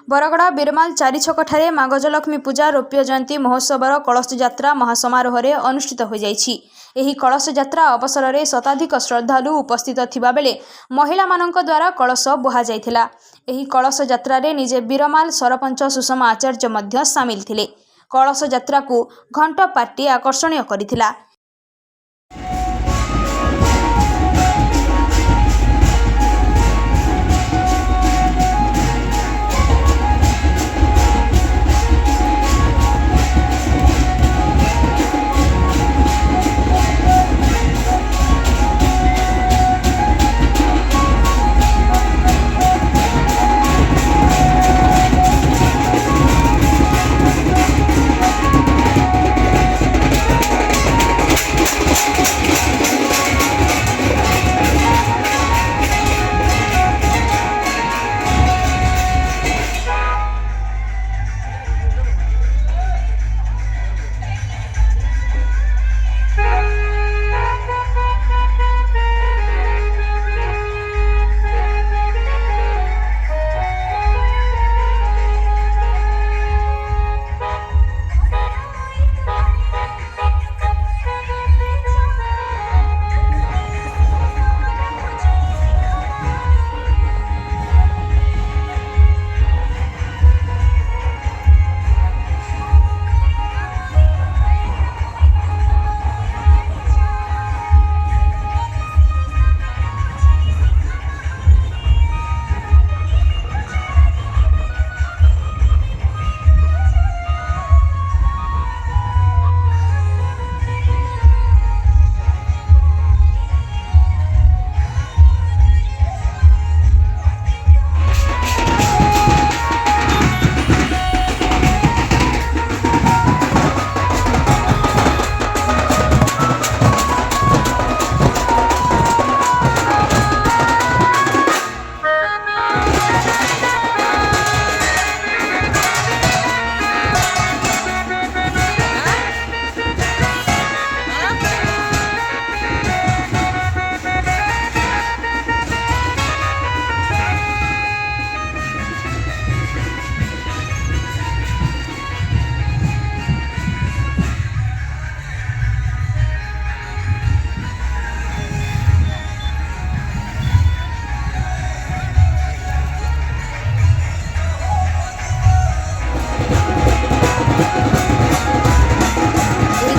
बरगड़ा बिरमाल चारि छकठारे माँ गजलक्ष्मी पूजा रौप्य जयंती महोत्सवर कलश यात्रा महासमारोह अनुष्ठित हो जाइछि। एही कलश यात्रा अवसर में शताधिक श्रद्धालु उपस्थित थिबा बेले महिला मानक द्वारा कलश बुहा जाइथिला। एही कलश यात्रा रे निजे बिरमाल सरपंच सुषमा आचार्य मध्य सामिल थिले। कलश यात्रा को घंट पार्टी आकर्षणीय करिथिला।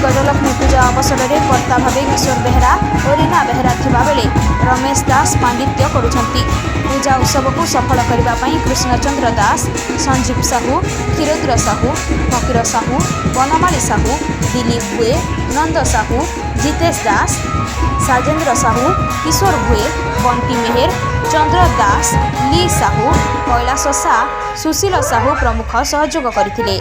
गजलक्ष्मी पूजा अवसर में कर्ता भावे किशोर बेहरा और रीना बेहरा थिबा बेले रमेश दास पांडित्य करुछंती। पूजा उत्सव को सफल करने कृष्णचंद्र दास, संजीव साहू, क्षीरोद्र साहू, फकीर साहू, बनमाली साहू, दिलीप भुए, नंद साहू, जितेश दास, साजेंद्र साहू, किशोर भुए, बंटी मेहर, चंद्र दास, ली साहू, कैलाश शाह, सुशील साहू प्रमुख सहयोग करथिले।